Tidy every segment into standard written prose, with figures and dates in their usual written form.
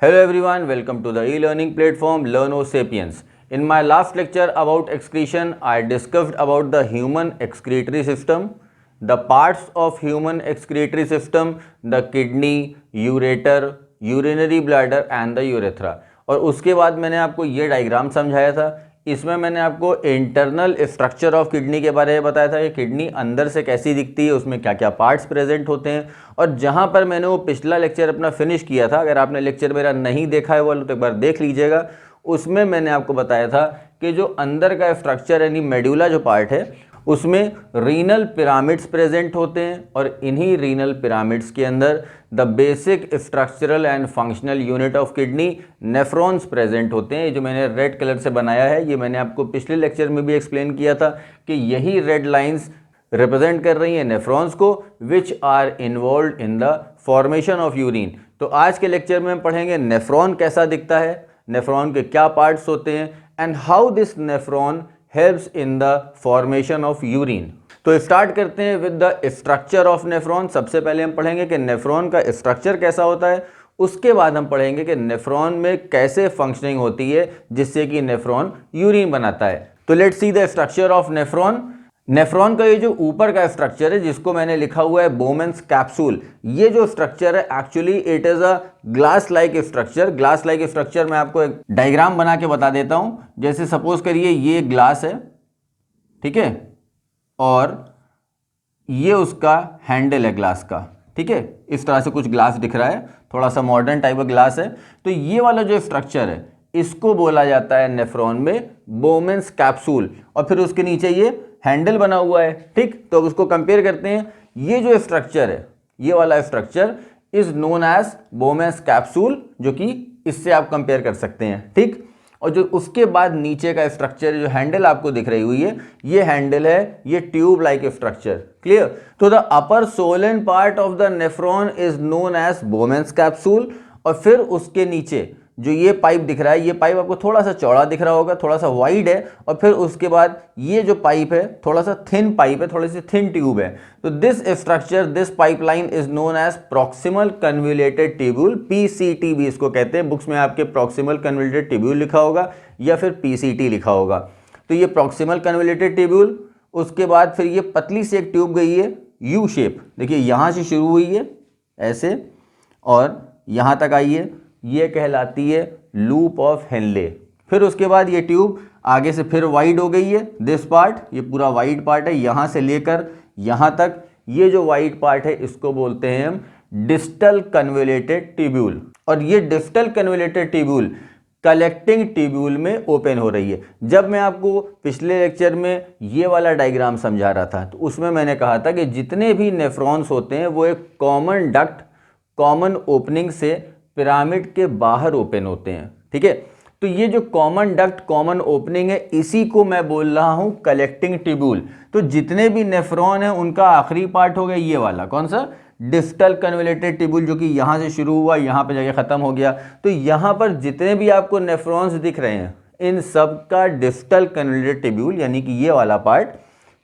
Hello everyone, welcome to the e-learning platform Learno Sapiens. In my last lecture about excretion, I discussed about the human excretory system, the parts of human excretory system, the kidney, ureter, urinary bladder and the urethra. और उसके बाद मैंने आपको ये diagram समझाया था। इसमें मैंने आपको इंटरनल स्ट्रक्चर ऑफ किडनी के बारे में बताया था कि किडनी अंदर से कैसी दिखती है, उसमें क्या क्या पार्ट्स प्रेजेंट होते हैं। और जहां पर मैंने वो पिछला लेक्चर अपना फिनिश किया था, अगर आपने लेक्चर मेरा नहीं देखा है वो तो एक बार देख लीजिएगा। उसमें मैंने आपको बताया था कि जो अंदर का स्ट्रक्चर यानी मेडुला जो पार्ट है उसमें रीनल पिरामिड्स प्रेजेंट होते हैं और इन्हीं रीनल पिरामिड्स के अंदर the basic structural and functional unit of kidney nephrons present होते हैं। जो मैंने रेड कलर से बनाया है ये मैंने आपको पिछले लेक्चर में भी एक्सप्लेन किया था कि यही रेड लाइंस रिप्रेजेंट कर रही हैं नेफ्रॉन्स को which are involve in the formation of urine. तो आज के लेक्चर में हम पढ़ेंगे नेफ्रॉन कैसा दिखता है, नेफ्रॉन के क्या पार्ट्स होते हैं and how this nephron helps in the formation of urine. तो स्टार्ट करते हैं with the structure of nephron. सबसे पहले हम पढ़ेंगे कि नेफ्रॉन का स्ट्रक्चर कैसा होता है, उसके बाद हम पढ़ेंगे कि नेफ्रॉन में कैसे फंक्शनिंग होती है जिससे कि नेफ्रॉन यूरिन बनाता है। तो let's see the structure of nephron. Nephron का ये जो ऊपर का स्ट्रक्चर है जिसको मैंने लिखा हुआ है बोमेन्स कैप्सूल, ये जो स्ट्रक्चर है actually it is a glass like structure. Glass like structure मैं आपको एक डायग्राम बना के बता देता हूं। जैसे सपोज करिए ये ग्लास है, ठीक है, और ये उसका हैंडल है ग्लास का, ठीक है। इस तरह से कुछ ग्लास दिख रहा है, थोड़ा सा मॉडर्न टाइप का ग्लास है। तो ये वाला जो स्ट्रक्चर है इसको बोला जाता है नेफ्रॉन में बोमेन्स कैप्सूल, और फिर उसके नीचे ये हैंडल बना हुआ है, ठीक। तो अब उसको कंपेयर करते हैं। ये जो स्ट्रक्चर है, ये वाला structure is known as Bowman's capsule, जो कि इससे आप कंपेयर कर सकते हैं, ठीक। और जो उसके बाद नीचे का स्ट्रक्चर जो हैंडल आपको दिख रही हुई है, ये हैंडल है, ये ट्यूब लाइक स्ट्रक्चर, क्लियर। तो the upper swollen part of the nephron is known as Bowman's capsule, और फिर उसके नीचे जो ये पाइप दिख रहा है, ये पाइप आपको थोड़ा सा चौड़ा दिख रहा होगा, थोड़ा सा वाइड है, और फिर उसके बाद ये जो पाइप है थोड़ा सा थिन पाइप है, थोड़ी सी थिन ट्यूब है। तो this structure, this pipeline is known as proximal convoluted tubule, PCT भी इसको कहते हैं। बुक्स में आपके प्रॉक्सिमल कन्वोल्यूटेड ट्यूब्यूल लिखा होगा या फिर पीसीटी लिखा होगा। तो ये प्रॉक्सिमल कन्वोल्यूटेड ट्यूब्यूल, उसके बाद फिर ये पतली सी एक ट्यूब गई है यू शेप, देखिए यहाँ से शुरू हुई है ऐसे और यहाँ तक आई है, ये कहलाती है लूप ऑफ हेनले। फिर उसके बाद ये ट्यूब आगे से फिर वाइड हो गई है, दिस पार्ट, ये पूरा वाइड पार्ट है, यहाँ से लेकर यहाँ तक ये जो वाइड पार्ट है इसको बोलते हैं हम डिस्टल कन्वोल्यूटेड ट्यूब्यूल। और ये distal convoluted tubule collecting tubule में ओपन हो रही है। जब मैं आपको पिछले लेक्चर में ये वाला डायग्राम समझा रहा था तो उसमें मैंने कहा था कि जितने भी नेफ्रॉन्स होते हैं वो एक कॉमन डक्ट, कॉमन ओपनिंग से पिरामिड के बाहर ओपन होते हैं, ठीक है। तो ये जो कॉमन डक्ट, कॉमन ओपनिंग है, इसी को मैं बोल रहा हूं कलेक्टिंग ट्यूब्यूल। तो जितने भी नेफ्रॉन है उनका आखिरी पार्ट हो गया ये वाला, कौन सा, डिस्टल कन्वोल्यूटेड ट्यूब्यूल, जो कि यहां से शुरू हुआ यहां पे जाके खत्म हो गया। तो यहां पर जितने भी आपको नेफ्रॉन्स दिख रहे हैं इन सब का डिस्टल कन्वोल्यूटेड ट्यूब्यूल यानी कि ये वाला पार्ट,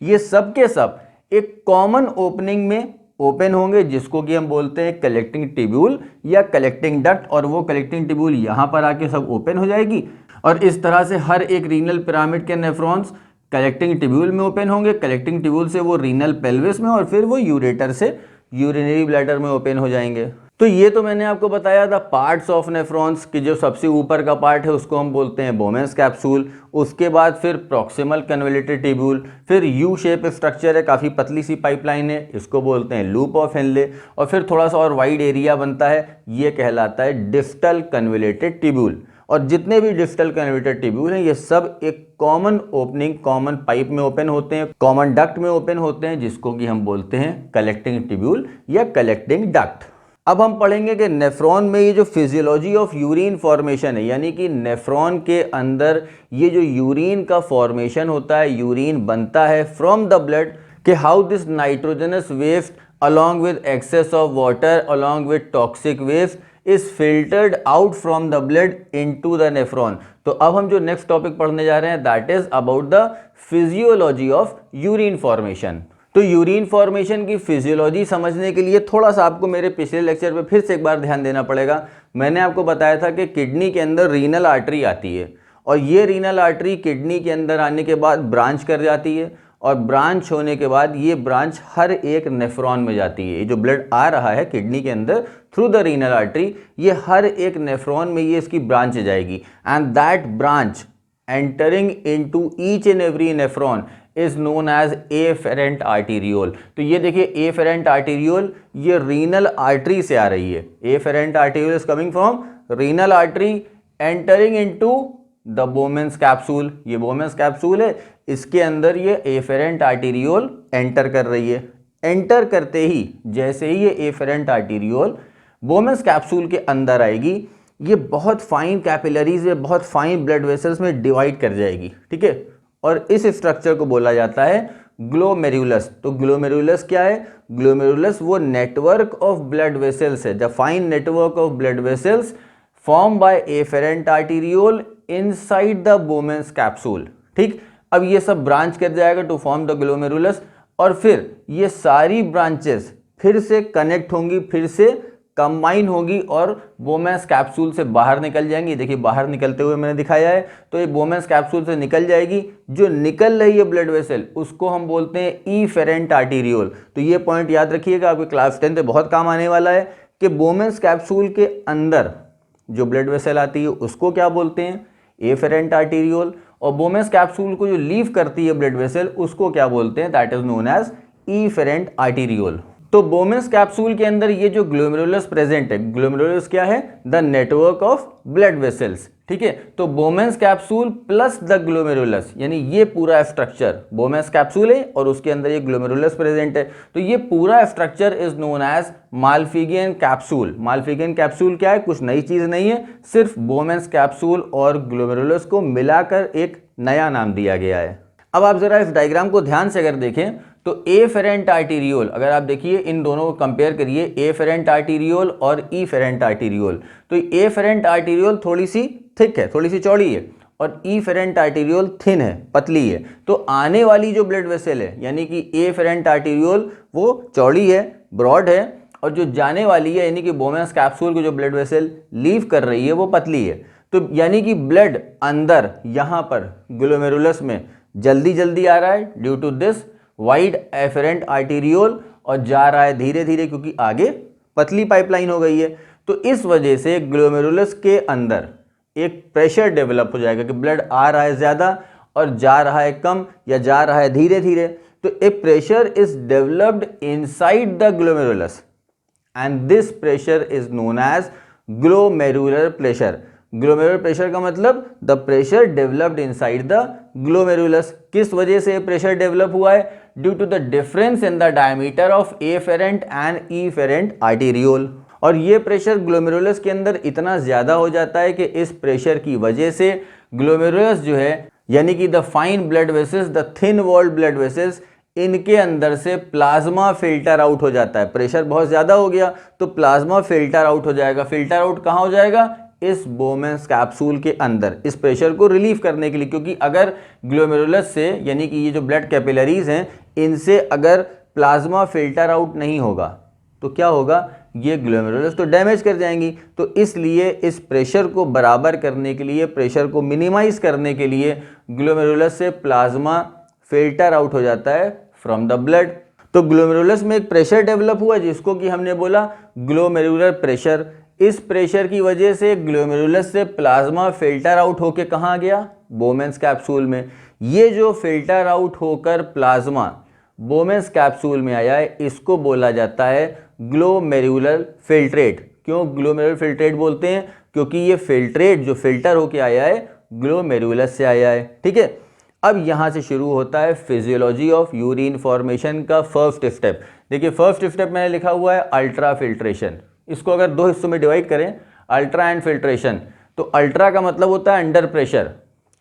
ये सब के सब एक कॉमन ओपनिंग में ओपन होंगे जिसको कि हम बोलते हैं कलेक्टिंग ट्यूब्यूल या कलेक्टिंग डक्ट। और वो कलेक्टिंग ट्यूब्यूल यहाँ पर आके सब ओपन हो जाएगी और इस तरह से हर एक रीनल पिरामिड के नेफ्रॉन्स कलेक्टिंग ट्यूब्यूल में ओपन होंगे। कलेक्टिंग ट्यूब्यूल से वो रीनल पेल्विस में और फिर वो यूरेटर से यूरिनरी ब्लैडर में ओपन हो जाएंगे। तो ये तो मैंने आपको बताया था पार्ट्स ऑफ नेफ्रॉन्स की। जो सबसे ऊपर का पार्ट है उसको हम बोलते हैं बोमेन्स कैप्सूल, उसके बाद फिर प्रॉक्सिमल कन्वोल्यूटेड ट्यूब्यूल, फिर यू शेप स्ट्रक्चर है, काफ़ी पतली सी पाइपलाइन है, इसको बोलते हैं लूप ऑफ हेनले, और फिर थोड़ा सा और वाइड एरिया बनता है, ये कहलाता है डिस्टल कन्वोल्यूटेड ट्यूब्यूल। और जितने भी डिस्टल कन्वोल्यूटेड ट्यूब्यूल हैं ये सब एक कॉमन ओपनिंग, कॉमन पाइप में ओपन होते हैं, कॉमन डक्ट में ओपन होते हैं, जिसको कि हम बोलते हैं कलेक्टिंग ट्यूब्यूल या कलेक्टिंग डक्ट। अब हम पढ़ेंगे कि नेफ्रॉन में ये जो फिजियोलॉजी ऑफ यूरिन फॉर्मेशन है, यानी कि नेफ्रॉन के अंदर ये जो यूरिन का फॉर्मेशन होता है, यूरिन बनता है फ्रॉम द ब्लड, कि how this nitrogenous waste along with excess of water along with toxic waste is filtered out from the blood into the nephron। तो अब हम जो नेक्स्ट टॉपिक पढ़ने जा रहे हैं that is about the physiology of urine formation. तो urine formation की फिजियोलॉजी समझने के लिए थोड़ा सा आपको मेरे पिछले लेक्चर पे फिर से एक बार ध्यान देना पड़ेगा। मैंने आपको बताया था कि किडनी के अंदर रीनल आर्टरी आती है और ये रीनल आर्टरी किडनी के अंदर आने के बाद ब्रांच कर जाती है और ब्रांच होने के बाद ये ब्रांच हर एक नेफ्रॉन में जाती है। ये जो ब्लड आ रहा है किडनी के अंदर थ्रू द रीनल आर्टरी, ये हर एक नेफ्रॉन में ये इसकी ब्रांच जाएगी and that branch entering into each and every nephron is known as afferent arteriole. तो ये देखिए एफेरेंट आर्टीरियोल ये रीनल आर्टरी से आ रही है। Afferent arteriole is coming from renal artery entering into the Bowman's capsule. ये बोमेंस कैप्सूल है, इसके अंदर ये एफेरेंट आर्टीरियोल एंटर कर रही है। एंटर करते ही जैसे ही ये एफेरेंट आर्टीरियोल बोमेंस कैप्सूल के अंदर आएगी, ये बहुत फाइन कैपिलरीज में, बहुत फाइन ब्लड वेसल्स में डिवाइड कर जाएगी, ठीक है। और इस स्ट्रक्चर को बोला जाता है ग्लोमेरुलस। तो ग्लोमेरुलस क्या है? ग्लोमेरुलस वो नेटवर्क ऑफ ब्लड वेसल्स है, the fine network of blood vessels form by efferent arteriole inside the Bowman's capsule, ठीक। अब ये सब ब्रांच कर जाएगा टू फॉर्म द ग्लोमेरुलस और फिर ये सारी ब्रांचेस फिर से कनेक्ट होंगी, फिर से कंबाइन होगी और बोमेंस कैप्सूल से बाहर निकल जाएंगी। देखिए बाहर निकलते हुए मैंने दिखाया है। तो ये बोमेंस कैप्सूल से निकल जाएगी, जो निकल रही है ब्लड वेसल उसको हम बोलते हैं इफेरेंट आर्टीरियोल। तो ये पॉइंट याद रखिएगा, आपके क्लास 10 में बहुत काम आने वाला है कि बोमेंस कैप्सूल के अंदर जो ब्लड वेसल आती है उसको क्या बोलते हैं? Efferent arteriole. और बोमेंस कैप्सूल को जो लीव करती है ब्लड वेसल उसको क्या बोलते हैं? That is known as efferent arteriole. तो बोमेंस कैप्सूल के अंदर ये जो ग्लोमेरुलस प्रेजेंट है, ग्लोमेरुलस क्या है? The network of blood vessels, ठीक है। तो Bowman's capsule plus the glomerulus, यानी ये पूरा स्ट्रक्चर बोमेंस कैप्सूल है और उसके अंदर ये ग्लोमेरुलस प्रेजेंट है। तो ये पूरा structure is known as Malpighian capsule. Malpighian capsule क्या है? कुछ नई चीज नहीं है, सिर्फ बोमेंस कैप्सूल और ग्लोमेरुलस को मिलाकर एक नया नाम दिया गया है। अब आप जरा इस डायग्राम को ध्यान से अगर देखें तो एफेरेंट आर्टीरियोल, अगर आप देखिए इन दोनों को कंपेयर करिए, एफेरेंट आर्टीरियोल और इफेरेंट आर्टीरियोल। तो एफेरेंट आर्टीरियोल थोड़ी सी थिक है, थोड़ी सी चौड़ी है और इफेरेंट आर्टीरियोल थिन है, पतली है। तो आने वाली जो ब्लड वेसल है यानी कि एफेरेंट आर्टीरियोल वो चौड़ी है, ब्रॉड है, और जो जाने वाली है यानी कि बोमेंस कैप्सूल को जो ब्लड वेसल लीव कर रही है वो पतली है। तो यानी कि ब्लड अंदर यहाँ पर ग्लोमेरुलस में जल्दी जल्दी आ रहा है due to this wide afferent arteriole और जा रहा है धीरे धीरे क्योंकि आगे पतली पाइपलाइन हो गई है। तो इस वजह से ग्लोमेरुलस के अंदर एक प्रेशर डेवलप हो जाएगा कि ब्लड आ रहा है ज़्यादा और जा रहा है कम या जा रहा है धीरे धीरे। तो a pressure is developed inside the glomerulus and this pressure is known as glomerular pressure. Glomerular pressure का मतलब the pressure developed inside the glomerulus. किस वजह से प्रेशर डेवलप हुआ है? Due to the difference in the diameter of afferent and efferent arteriole. और ये pressure glomerulus के अंदर इतना ज़्यादा हो जाता है कि इस प्रेशर की वजह से ग्लोमेरुलस जो है यानी कि the fine blood vessels, the thin walled blood vessels, इनके अंदर से प्लाज्मा फिल्टर आउट हो जाता है। प्रेशर बहुत ज़्यादा हो गया तो प्लाज्मा फिल्टर आउट हो जाएगा। फिल्टर आउट कहाँ हो जाएगा? इस बोमेंस कैप्सूल के अंदर, इस प्रेशर को रिलीव करने के लिए। क्योंकि अगर ग्लोमेरुलस से यानी कि ये जो ब्लड कैपिलरीज हैं इनसे अगर प्लाज्मा फिल्टर आउट नहीं होगा तो क्या होगा? ये ग्लोमेरुलस तो डैमेज कर जाएंगी। तो इसलिए इस प्रेशर को बराबर करने के लिए, प्रेशर को मिनिमाइज करने के लिए ग्लोमेरुलस से प्लाज्मा फिल्टर आउट हो जाता है फ्रॉम द ब्लड। तो ग्लोमेरुलस में एक प्रेशर डेवलप हुआ जिसको कि हमने बोला ग्लोमेरुलर प्रेशर। इस प्रेशर की वजह से ग्लोमेरुलस से प्लाज्मा फिल्टर आउट होकर कहाँ गया? बोमेंस कैप्सूल में। ये जो फिल्टर आउट होकर प्लाज्मा बोमेंस कैप्सूल में आया है इसको बोला जाता है ग्लोमेरुलर फिल्ट्रेट। क्यों ग्लोमेरुलर फिल्ट्रेट बोलते हैं? क्योंकि ये फिल्ट्रेट जो फिल्टर होके आया है ग्लोमेरुलस से आया है, ठीक है। अब यहाँ से शुरू होता है फिजियोलॉजी ऑफ यूरिन फॉर्मेशन का फर्स्ट स्टेप। देखिए फर्स्ट स्टेप मैंने लिखा हुआ है अल्ट्रा फिल्ट्रेशन। इसको अगर दो हिस्सों में डिवाइड करें, अल्ट्रा एंड फिल्ट्रेशन, तो अल्ट्रा का मतलब होता है अंडर प्रेशर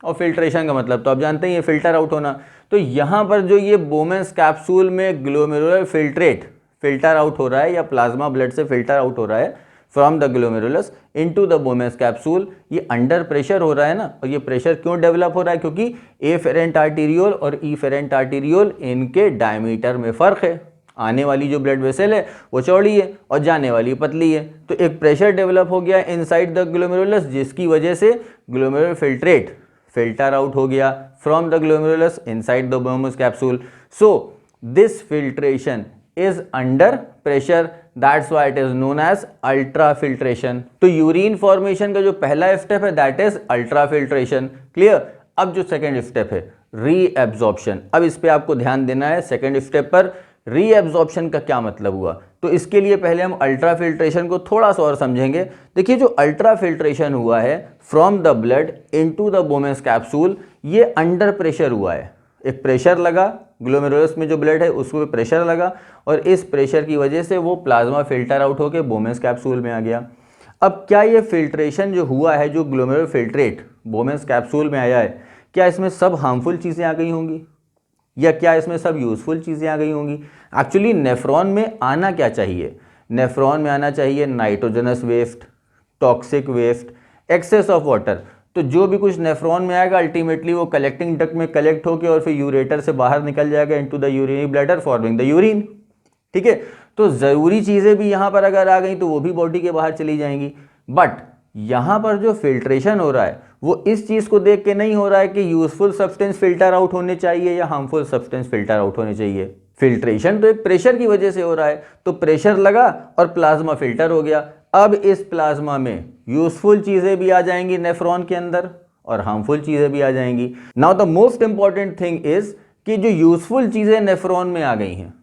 और फिल्ट्रेशन का मतलब तो आप जानते हैं ये फिल्टर आउट होना। तो यहाँ पर जो ये बोमेंस कैप्सूल में ग्लोमेरुलर फिल्ट्रेट फिल्टर आउट हो रहा है या प्लाज्मा ब्लड से फिल्टर आउट हो रहा है, from the glomerulus into the Bowman's capsule. ये अंडर प्रेशर हो रहा है ना, और ये प्रेशर क्यों डेवलप हो रहा है? क्योंकि एफेरेंट आर्टीरियोल और इफेरेंट आर्टीरियोल इनके डायमीटर में फ़र्क है। आने वाली जो ब्लड वेसल है वो चौड़ी है और जाने वाली पतली है, तो एक प्रेशर डेवलप हो गया इनसाइड द ग्लोमेरुलस, जिसकी वजह से ग्लोमेरुलर फिल्ट्रेट फिल्टर आउट हो गया from the glomerulus inside the Bowman's capsule. So this filtration is under pressure, that's why it is known as ultra filtration. तो यूरिन फॉर्मेशन का जो पहला स्टेप है that is ultra filtration. Clear? अब जो second step है reabsorption, अब इस पे आपको ध्यान देना है। सेकेंड स्टेप पर रीएब्जॉर्प्शन का क्या मतलब हुआ, तो इसके लिए पहले हम अल्ट्रा फिल्ट्रेशन को थोड़ा सा और समझेंगे। देखिए, जो अल्ट्रा फिल्ट्रेशन हुआ है from the blood into the Bowman's capsule, ये अंडर प्रेशर हुआ है। एक प्रेशर लगा ग्लोमेरुलस में, जो ब्लड है उसको प्रेशर लगा, और इस प्रेशर की वजह से वो प्लाज्मा फिल्टर आउट होकर बोमेस कैप्सूल में आ गया। अब क्या ये फिल्ट्रेशन जो हुआ है, जो ग्लोमेरुलर फिल्ट्रेट बोमेस कैप्सूल में आया है, क्या इसमें सब हार्मफुल चीज़ें आ गई होंगी या क्या इसमें सब यूजफुल चीज़ें आ गई होंगी? एक्चुअली नेफ्रॉन में आना क्या चाहिए? नेफ्रॉन में आना चाहिए nitrogenous waste, toxic waste, excess of water. तो जो भी कुछ नेफ्रॉन में आएगा अल्टीमेटली वो कलेक्टिंग डक्ट में कलेक्ट होकर और फिर यूरेटर से बाहर निकल जाएगा into the urinary bladder forming the urine. ठीक है, तो ज़रूरी चीज़ें भी यहाँ पर अगर आ गई तो वो भी बॉडी के बाहर चली जाएंगी। बट यहाँ पर जो फिल्ट्रेशन हो रहा है वो इस चीज़ को देख के नहीं हो रहा है कि यूजफुल सब्सटेंस फिल्टर आउट होने चाहिए या हार्मफुल सब्सटेंस फिल्टर आउट होने चाहिए। फिल्ट्रेशन तो एक प्रेशर की वजह से हो रहा है, तो प्रेशर लगा और प्लाज्मा फिल्टर हो गया। अब इस प्लाज्मा में यूजफुल चीज़ें भी आ जाएंगी नेफ्रॉन के अंदर और हार्मफुल चीज़ें भी आ जाएंगी। Now the most important thing is कि जो यूजफुल चीज़ें नेफ्रॉन में आ गई हैं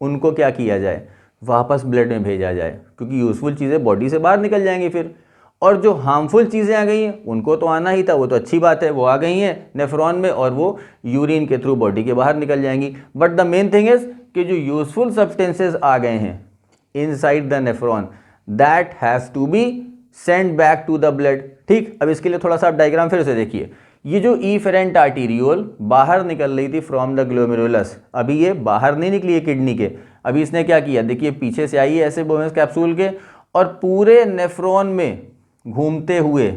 उनको क्या किया जाए? वापस ब्लड में भेजा जाए, क्योंकि यूजफुल चीज़ें बॉडी से बाहर निकल जाएंगी फिर। और जो हार्मफुल चीज़ें आ गई हैं उनको तो आना ही था, वो तो अच्छी बात है, वो आ गई हैं नेफ्रॉन में और वो यूरिन के थ्रू बॉडी के बाहर निकल जाएंगी। But the main thing is कि जो यूजफुल सब्सटेंसेज आ गए हैं inside the nephron that has to be send back to the blood. ठीक, अब इसके लिए थोड़ा सा आप डायग्राम फिर से देखिए। ये जो इफेरेंट आर्टीरियोल बाहर निकल रही थी फ्रॉम द ग्लोमेरुलस, अभी ये बाहर नहीं निकली है किडनी के, अभी इसने क्या किया, देखिए पीछे से आई है ऐसे बोमेस कैप्सूल के और पूरे नेफ्रॉन में घूमते हुए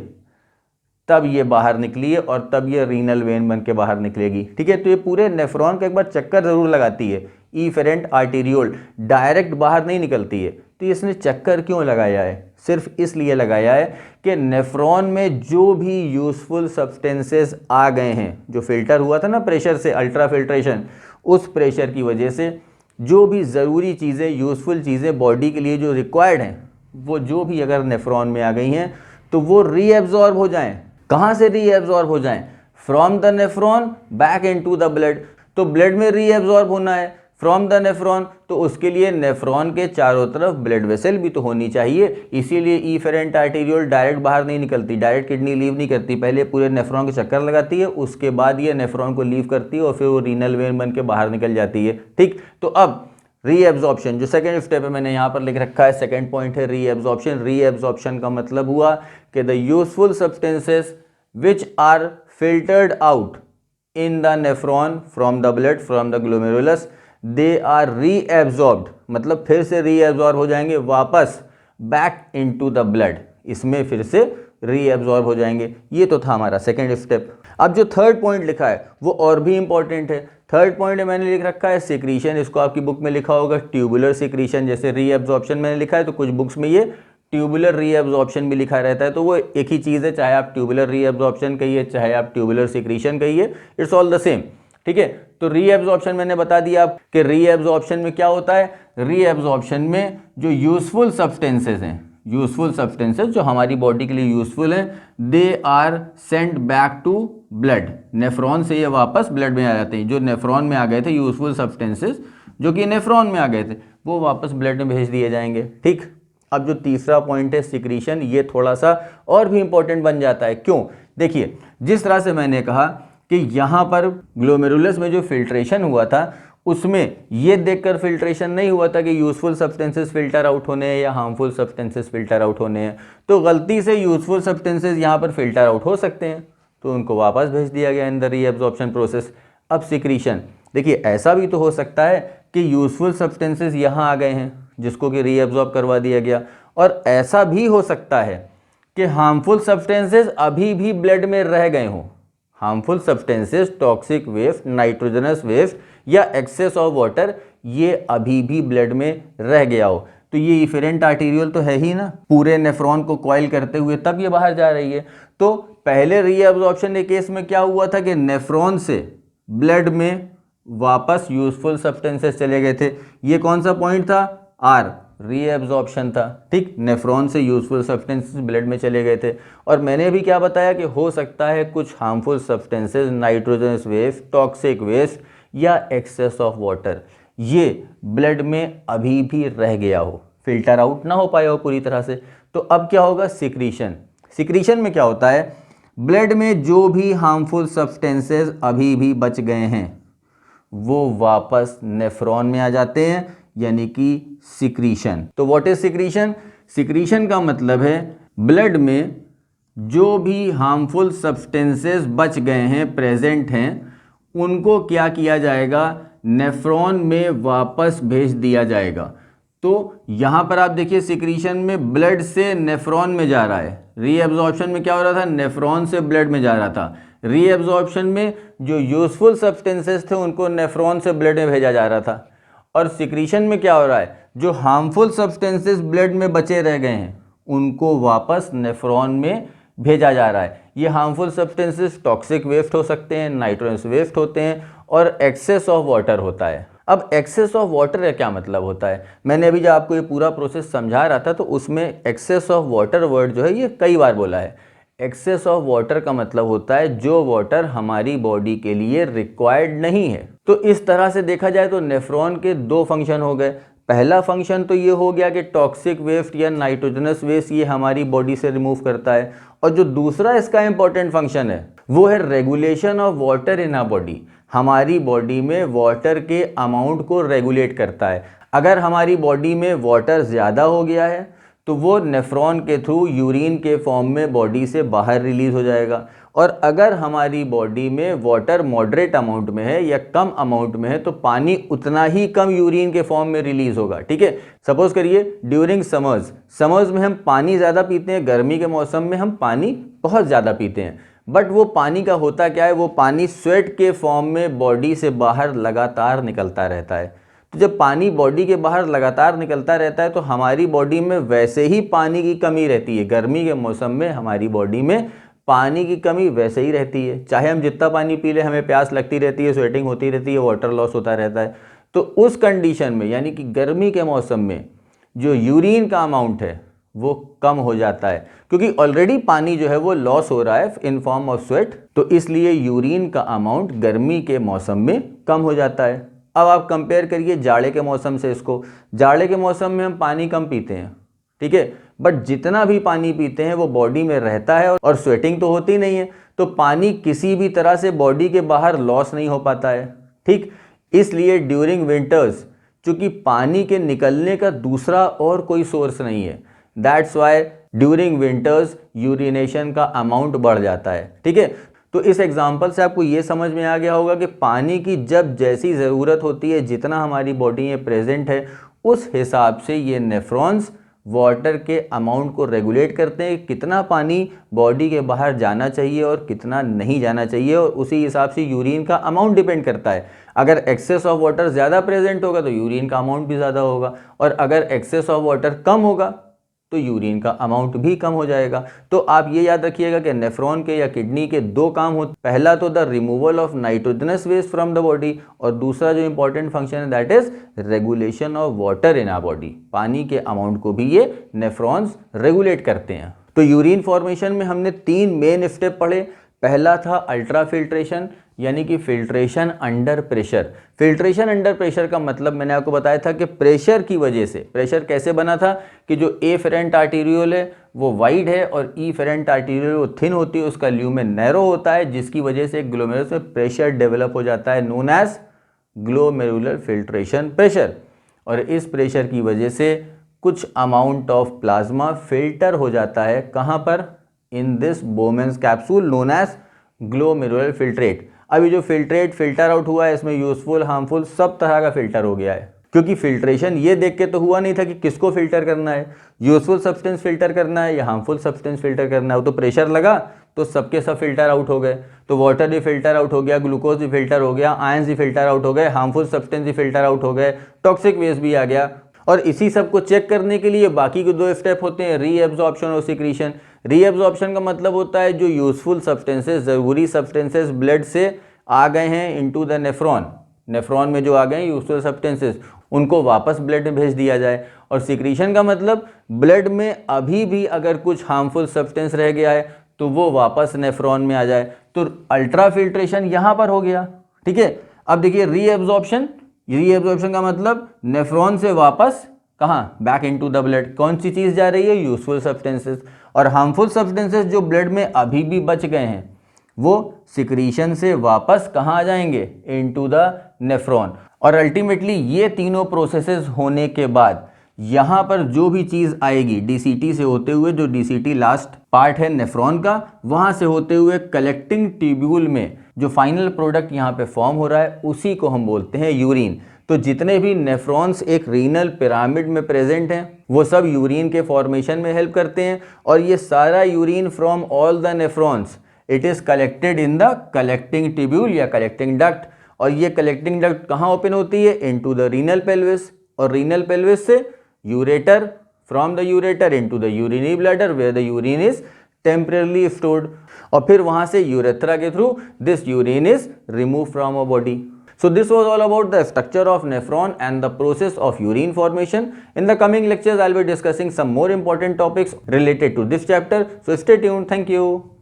तब ये बाहर निकली है और तब ये रीनल वेन बन के बाहर निकलेगी। ठीक है, तो ये पूरे नेफ्रॉन का एक बार चक्कर जरूर लगाती है। इफेरेंट आर्टीरियोल डायरेक्ट बाहर नहीं निकलती है, तो इसने चक्कर क्यों लगाया है? सिर्फ इसलिए लगाया है कि नेफ्रॉन में जो भी यूजफुल सब्सटेंसेस आ गए हैं, जो फिल्टर हुआ था ना प्रेशर से, अल्ट्रा फिल्ट्रेशन, उस प्रेशर की वजह से जो भी ज़रूरी चीज़ें, यूजफुल चीज़ें बॉडी के लिए जो रिक्वायर्ड हैं, वो जो भी अगर नेफ्रॉन में आ गई हैं तो वो रीएब्जॉर्ब हो जाएं। कहाँ से रीएब्जॉर्ब हो जाएं? From the nephron back into the blood. तो ब्लड में रीएब्जॉर्ब होना है फ्रॉम द नेफ्रॉन, तो उसके लिए नेफ्रॉन के चारों तरफ ब्लड वेसल भी तो होनी चाहिए। इसीलिए इफेरेंट आर्टीरियोल डायरेक्ट बाहर नहीं निकलती, डायरेक्ट किडनी लीव नहीं करती, पहले पूरे नेफ्रॉन के चक्कर लगाती है, उसके बाद ये नेफ्रॉन को लीव करती है और फिर वो रीनल वेन बन के बाहर निकल जाती है। ठीक, तो अब रीएब्जॉर्प्शन जो सेकेंड स्टेप है मैंने यहाँ पर लिख रखा है, सेकेंड पॉइंट है रीएब्जॉर्प्शन। रीएब्जॉर्प्शन का मतलब हुआ कि the useful substances which are filtered out in the nephron from the blood from the glomerulus, they are reabsorbed, मतलब फिर से रीएब्जॉर्ब हो जाएंगे वापस बैक इनटू द ब्लड, इसमें फिर से रीएब्जॉर्ब हो जाएंगे। ये तो था हमारा सेकेंड स्टेप। अब जो थर्ड पॉइंट लिखा है वो और भी इंपॉर्टेंट है। थर्ड पॉइंट मैंने लिख रखा है सिक्रीशन, इसको आपकी बुक में लिखा होगा ट्यूबुलर सिक्रीशन। जैसे रीएब्जॉर्प्शन मैंने लिखा है तो कुछ बुक्स में ये ट्यूबुलर रीएब्जॉर्प्शन भी लिखा रहता है, तो वो एक ही चीज़ है, चाहे आप ट्यूबुलर रीएब्जॉर्प्शन कहिए चाहे आप ट्यूबुलर सिक्रीशन कहिए, इट्स ऑल द सेम। ठीक है, तो रीएब्जॉर्प्शन मैंने बता दिया आप कि रीएब्जॉर्प्शन में क्या होता है। रीएब्जॉर्प्शन में जो यूजफुल सब्सटेंसेस हैं, यूजफुल सब्सटेंसेस जो हमारी बॉडी के लिए यूजफुल हैं, they are sent back to blood. Nephron से ये वापस ब्लड में आ जाते हैं। जो नेफ्रॉन में आ गए थे यूजफुल सब्सटेंसेस जो कि नेफ्रॉन में आ गए थे, वो वापस ब्लड में भेज दिए जाएंगे। ठीक, अब जो तीसरा पॉइंट है सिक्रीशन, ये थोड़ा सा और भी इंपॉर्टेंट बन जाता है। क्यों? देखिए, जिस तरह से मैंने कहा कि यहाँ पर ग्लोमेरुलस में जो फिल्ट्रेशन हुआ था उसमें ये देखकर फिल्ट्रेशन नहीं हुआ था कि यूजफुल सब्सटेंसेस फिल्टर आउट होने हैं या हार्मफुल सब्सटेंसेस फिल्टर आउट होने हैं, तो गलती से यूजफुल सब्सटेंसेस यहाँ पर फिल्टर आउट हो सकते हैं, तो उनको वापस भेज दिया गया इन द रीएब्जॉर्प्शन प्रोसेस। अब सिक्रीशन, देखिए ऐसा भी तो हो सकता है कि यूजफुल सब्सटेंसेस यहाँ आ गए हैं जिसको कि रीएब्जॉर्ब करवा दिया गया, और ऐसा भी हो सकता है कि हार्मफुल सब्सटेंसेस अभी भी ब्लड में रह गए हों। Harmful substances, toxic waste, nitrogenous waste या एक्सेस ऑफ वाटर, ये अभी भी ब्लड में रह गया हो, तो ये इफेरेंट आर्टीरियल तो है ही ना, पूरे नेफ्रॉन को कॉइल करते हुए तब ये बाहर जा रही है। तो पहले रीअब्जॉर्प्शन के केस में क्या हुआ था कि नेफ्रॉन से ब्लड में वापस यूजफुल सब्सटेंसेस चले गए थे। ये कौन सा पॉइंट था? आर, रीएब्जॉर्प्शन था। ठीक, नेफ्रॉन से यूजफुल सब्सटेंसेस ब्लड में चले गए थे। और मैंने भी क्या बताया कि हो सकता है कुछ harmful substances, nitrogenous waste, toxic waste या एक्सेस ऑफ वाटर, ये ब्लड में अभी भी रह गया हो, फिल्टर आउट ना हो पाया हो पूरी तरह से। तो अब क्या होगा? सिक्रीशन। सिक्रीशन में क्या होता है? ब्लड में जो भी हार्मफुल सब्सटेंसेस अभी भी बच गए हैं वो वापस नेफ्रॉन में आ जाते हैं, यानी कि सिक्रीशन। तो व्हाट इज सिक्रीशन? सिक्रीशन का मतलब है ब्लड में जो भी हार्मफुल सब्सटेंसेस बच गए हैं, प्रेजेंट हैं, उनको क्या किया जाएगा? नेफ्रॉन में वापस भेज दिया जाएगा। तो यहाँ पर आप देखिए सिक्रीशन में ब्लड से नेफ्रॉन में जा रहा है, रीएब्जॉर्प्शन में क्या हो रहा था? नेफ्रॉन से ब्लड में जा रहा था। रीएब्जॉर्प्शन में जो यूजफुल सब्सटेंसेस थे उनको नेफ्रॉन से ब्लड में भेजा जा रहा था, और सिक्रीशन में क्या हो रहा है? जो हार्मफुल सब्सटेंसेस ब्लड में बचे रह गए हैं उनको वापस नेफ्रॉन में भेजा जा रहा है। ये हार्मफुल सब्सटेंसेस टॉक्सिक वेस्ट हो सकते हैं, नाइट्रोजनस वेस्ट होते हैं, और एक्सेस ऑफ वाटर होता है। अब एक्सेस ऑफ वाटर का क्या मतलब होता है? मैंने अभी जब आपको ये पूरा प्रोसेस समझा रहा था तो उसमें एक्सेस ऑफ वाटर वर्ड जो है ये कई बार बोला है। एक्सेस ऑफ वाटर का मतलब होता है जो वाटर हमारी बॉडी के लिए रिक्वायर्ड नहीं है। तो इस तरह से देखा जाए तो नेफ्रॉन के दो फंक्शन हो गए। पहला फंक्शन तो ये हो गया कि टॉक्सिक वेस्ट या नाइट्रोजनस वेस्ट ये हमारी बॉडी से रिमूव करता है, और जो दूसरा इसका इंपॉर्टेंट फंक्शन है वो है regulation of water in our body. हमारी बॉडी में वाटर के अमाउंट को रेगुलेट करता है। अगर हमारी बॉडी में वाटर ज़्यादा हो गया है तो वो नेफ्रॉन के थ्रू यूरिन के फॉर्म में बॉडी से बाहर रिलीज हो जाएगा, और अगर हमारी बॉडी में वाटर मॉडरेट अमाउंट में है या कम अमाउंट में है तो पानी उतना ही कम यूरिन के फॉर्म में रिलीज होगा। ठीक है, सपोज करिए ड्यूरिंग समर्स में हम पानी ज़्यादा पीते हैं, गर्मी के मौसम में हम पानी बहुत ज़्यादा पीते हैं, बट वो पानी का होता क्या है? वो पानी स्वेट के फॉर्म में बॉडी से बाहर लगातार निकलता रहता है। तो जब पानी बॉडी के बाहर लगातार निकलता रहता है तो हमारी बॉडी में वैसे ही पानी की कमी रहती है। गर्मी के मौसम में हमारी बॉडी में पानी की कमी वैसे ही रहती है, चाहे हम जितना पानी पी ले हमें प्यास लगती रहती है, स्वेटिंग होती रहती है, वाटर लॉस होता रहता है। तो उस कंडीशन में यानी कि गर्मी के मौसम में जो यूरिन का अमाउंट है वो कम हो जाता है, क्योंकि ऑलरेडी पानी जो है वो लॉस हो रहा है इन फॉर्म ऑफ स्वेट, तो इसलिए यूरिन का अमाउंट गर्मी के मौसम में कम हो जाता है। अब आप कंपेयर करिए जाड़े के मौसम से इसको। जाड़े के मौसम में हम पानी कम पीते हैं, ठीक है, बट जितना भी पानी पीते हैं वो बॉडी में रहता है और स्वेटिंग तो होती नहीं है, तो पानी किसी भी तरह से बॉडी के बाहर लॉस नहीं हो पाता है। ठीक, इसलिए ड्यूरिंग विंटर्स चूंकि पानी के निकलने का दूसरा और कोई सोर्स नहीं है, that's why during winters urination का अमाउंट बढ़ जाता है। ठीक है, तो इस एग्जाम्पल से आपको ये समझ में आ गया होगा कि पानी की जब जैसी ज़रूरत होती है, जितना हमारी बॉडी में प्रेजेंट है, उस हिसाब से ये नेफ्रॉन्स वाटर के अमाउंट को रेगुलेट करते हैं, कितना पानी बॉडी के बाहर जाना चाहिए और कितना नहीं जाना चाहिए, और उसी हिसाब से यूरिन का अमाउंट डिपेंड करता है। अगर एक्सेस ऑफ वाटर ज़्यादा प्रेजेंट होगा तो यूरिन का अमाउंट भी ज़्यादा होगा, और अगर एक्सेस ऑफ वाटर कम होगा तो यूरिन का अमाउंट भी कम हो जाएगा। तो आप ये याद रखिएगा कि नेफ्रॉन के या किडनी के दो काम होते, पहला तो the removal of nitrogenous waste from the body, और दूसरा जो इंपॉर्टेंट फंक्शन है that is regulation of water in our body. पानी के अमाउंट को भी ये नेफ्रॉन्स रेगुलेट करते हैं। तो यूरिन फॉर्मेशन में हमने 3 मेन स्टेप पढ़े। पहला था अल्ट्रा फिल्ट्रेशन, यानी कि filtration under pressure. Filtration under pressure का मतलब मैंने आपको बताया था कि प्रेशर की वजह से, प्रेशर कैसे बना था कि जो एफेरेंट आर्टीरियोल है वो वाइड है और ईफेरेंट आर्टीरियोल वो थिन होती है, उसका ल्यूमेन नैरो होता है, जिसकी वजह से ग्लोमेरुलस में प्रेशर डेवलप हो जाता है, known as glomerular filtration pressure. और इस प्रेशर की वजह से कुछ अमाउंट ऑफ प्लाज्मा फिल्टर हो जाता है, कहाँ पर? In this Bowman's capsule known as glomerular filtrate. अभी जो फिल्ट्रेट फिल्टर आउट हुआ है इसमें यूजफुल, हार्मफुल सब तरह का फिल्टर हो गया है। क्योंकि फिल्ट्रेशन ये देख के तो हुआ नहीं था कि किसको फिल्टर करना है, यूजफुल सब्सटेंस फिल्टर करना है या हार्मफुल सब्सटेंस फिल्टर करना है। वो तो प्रेशर लगा तो सबके सब फिल्टर आउट हो गए, तो वाटर भी फिल्टर आउट हो गया, ग्लूकोज भी फिल्टर हो गया, आयंस भी फिल्टर आउट हो गए, हार्मफुल सब्सटेंस भी फिल्टर आउट हो गए, टॉक्सिक वेस्ट भी आ गया। और इसी सब को चेक करने के लिए बाकी के 2 स्टेप होते हैं, रीएब्जॉर्प्शन और सिक्रीशन। रीएब्जॉर्प्शन का मतलब होता है जो यूजफुल सब्सटेंसेस, ज़रूरी सब्सटेंसेस ब्लड से आ गए हैं इनटू द नेफ्रॉन, नेफ्रॉन में जो आ गए हैं यूजफुल सब्सटेंसेस, उनको वापस ब्लड में भेज दिया जाए। और सिक्रीशन का मतलब ब्लड में अभी भी अगर कुछ हार्मफुल सब्सटेंस रह गया है तो वो वापस नेफ्रॉन में आ जाए। तो अल्ट्रा फिल्ट्रेशन यहाँ पर हो गया, ठीक है। अब देखिए रीएब्जॉर्प्शन, रीएब्जॉर्प्शन का मतलब नेफ्रॉन से वापस कहाँ, बैक इनटू द ब्लड। कौन सी चीज़ जा रही है, यूजफुल सब्सटेंसेस। और हार्मफुल सब्सटेंसेस जो ब्लड में अभी भी बच गए हैं वो सिक्रीशन से वापस कहाँ आ जाएंगे, इनटू द नेफ्रॉन। और अल्टीमेटली ये तीनों प्रोसेसेस होने के बाद यहाँ पर जो भी चीज़ आएगी डीसीटी से होते हुए, जो डीसीटी लास्ट पार्ट है नेफ्रॉन का, वहाँ से होते हुए कलेक्टिंग ट्यूब्यूल में जो फाइनल प्रोडक्ट यहाँ पे फॉर्म हो रहा है उसी को हम बोलते हैं यूरिन। तो जितने भी नेफ्रॉन्स एक रीनल पिरामिड में प्रेजेंट हैं वो सब यूरिन के फॉर्मेशन में हेल्प करते हैं। और ये सारा urine from all the nephrons it is collected in the collecting tubule या कलेक्टिंग डक्ट। और ये कलेक्टिंग डक्ट कहाँ ओपन होती है, इनटू द रीनल पेल्विस। और रीनल पेल्विस से ureter, from the ureter into the urinary bladder where the urine is temporarily stored. और फिर वहाँ से यूरेथ्रा के through this urine is remove from a body. So this was all about the structure of nephron and the process of urine formation. In the coming lectures, I'll be discussing some more important topics related to this chapter. So stay tuned. Thank you.